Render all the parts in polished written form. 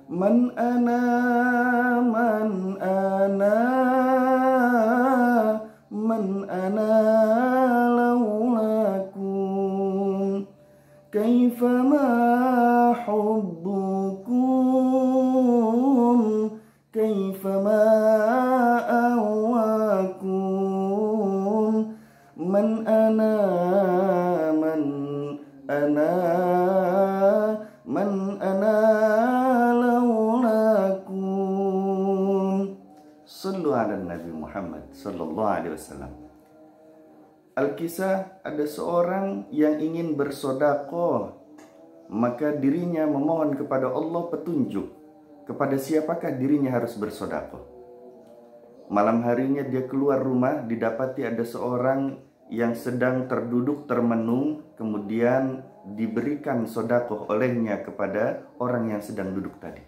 Man ana, man ana, man ana laulakum, kaifama hubbukum, kaifama awakum. Man ana, man ana, man ana laulakum. Sallu ala Nabi Muhammad sallallahu alaihi wasallam. Al-Kisah, ada seorang yang ingin bersedekah, maka dirinya memohon kepada Allah petunjuk kepada siapakah dirinya harus bersedekah. Malam harinya dia keluar rumah, didapati ada seorang yang sedang terduduk termenung, kemudian diberikan sedekah olehnya kepada orang yang sedang duduk tadi.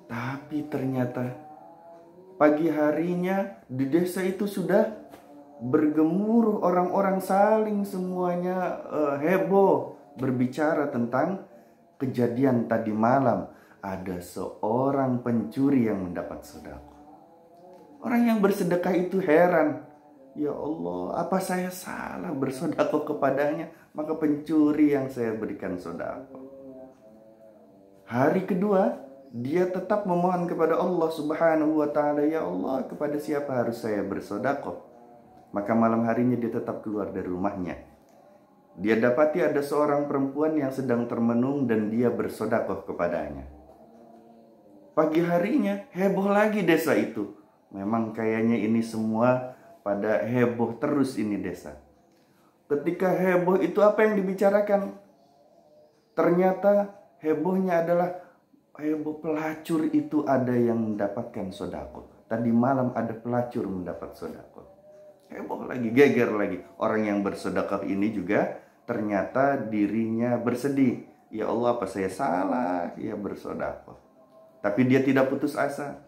Tapi ternyata pagi harinya di desa itu sudah bergemuruh orang-orang, saling semuanya heboh berbicara tentang kejadian tadi malam. Ada seorang pencuri yang mendapat sedekah. Orang yang bersedekah itu heran, ya Allah, apa saya salah bersedekah kepadanya? Maka pencuri yang saya berikan sedekah. Hari kedua dia tetap memohon kepada Allah Subhanahu wa ta'ala, ya Allah, kepada siapa harus saya bersedekah? Maka malam harinya dia tetap keluar dari rumahnya. Dia dapati ada seorang perempuan yang sedang termenung dan dia bersedekah kepadanya. Pagi harinya heboh lagi desa itu. Memang kayaknya ini semua pada heboh terus ini desa. Ketika heboh itu apa yang dibicarakan? Ternyata hebohnya adalah heboh pelacur itu ada yang mendapatkan sedekah. Tadi malam ada pelacur mendapat sedekah. Heboh lagi, geger lagi. Orang yang bersedekah ini juga ternyata dirinya bersedih. Ya Allah, apa saya salah ya bersedekah? Tapi dia tidak putus asa.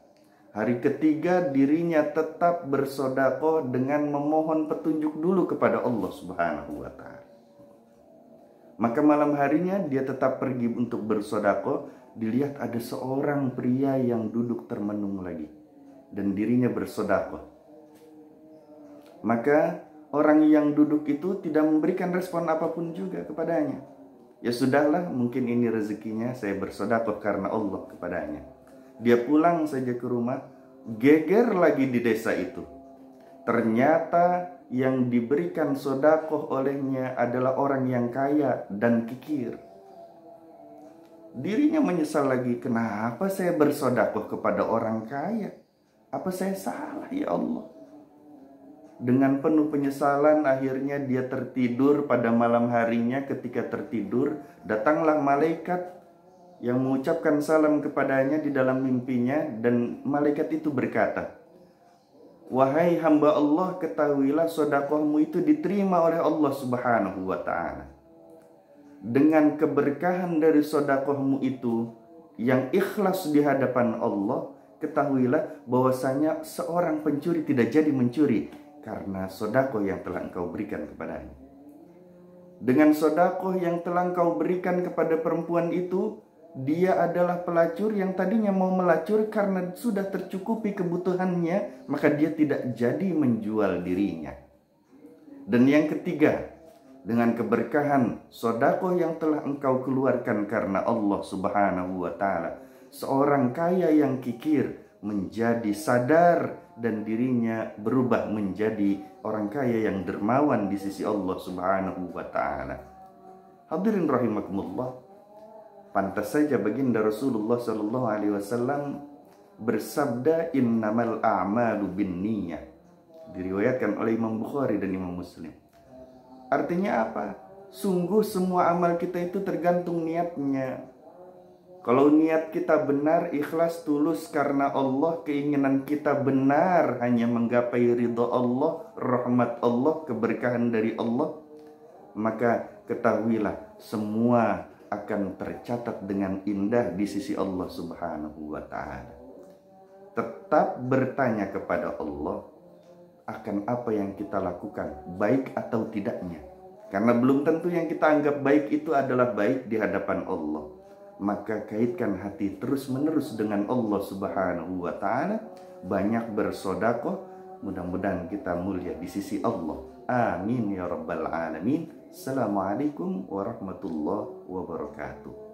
Hari ketiga dirinya tetap bersedekah dengan memohon petunjuk dulu kepada Allah Subhanahu wa ta'ala. Maka malam harinya dia tetap pergi untuk bersedekah. Dilihat ada seorang pria yang duduk termenung lagi dan dirinya bersedekah. Maka orang yang duduk itu tidak memberikan respon apapun juga kepadanya. Ya sudahlah, mungkin ini rezekinya, saya bersedekah karena Allah kepadanya. Dia pulang saja ke rumah, geger lagi di desa itu. Ternyata yang diberikan sedekah olehnya adalah orang yang kaya dan kikir. Dirinya menyesal lagi, kenapa saya bersedekah kepada orang kaya? Apa saya salah ya Allah? Dengan penuh penyesalan akhirnya dia tertidur. Pada malam harinya ketika tertidur, datanglah malaikat yang mengucapkan salam kepadanya di dalam mimpinya. Dan malaikat itu berkata, wahai hamba Allah, ketahuilah sedekahmu itu diterima oleh Allah Subhanahu wa ta'ala. Dengan keberkahan dari sedekahmu itu yang ikhlas di hadapan Allah, ketahuilah bahwasanya seorang pencuri tidak jadi mencuri karena sedekah yang telah engkau berikan kepadanya. Dengan sedekah yang telah engkau berikan kepada perempuan itu, dia adalah pelacur yang tadinya mau melacur karena sudah tercukupi kebutuhannya, maka dia tidak jadi menjual dirinya. Dan yang ketiga, dengan keberkahan sedekah yang telah engkau keluarkan karena Allah Subhanahu wa ta'ala, seorang kaya yang kikir menjadi sadar dan dirinya berubah menjadi orang kaya yang dermawan di sisi Allah Subhanahu wa ta'ala. Hadirin rahimakumullah, pantas saja baginda Rasulullah sallallahu alaihi wasallam bersabda, innamal a'malu binniyah. Diriwayatkan oleh Imam Bukhari dan Imam Muslim. Artinya apa? Sungguh semua amal kita itu tergantung niatnya. Kalau niat kita benar, ikhlas, tulus karena Allah, keinginan kita benar hanya menggapai ridha Allah, rahmat Allah, keberkahan dari Allah, maka ketahuilah semua akan tercatat dengan indah di sisi Allah Subhanahu wa ta'ala. Tetap bertanya kepada Allah akan apa yang kita lakukan, baik atau tidaknya. Karena belum tentu yang kita anggap baik itu adalah baik di hadapan Allah. maka kaitkan hati terus-menerus dengan Allah Subhanahu wa Ta'ala. Banyak bersodakoh, mudah-mudahan kita mulia di sisi Allah. Amin ya rabbal alamin. Assalamualaikum warahmatullahi wabarakatuh.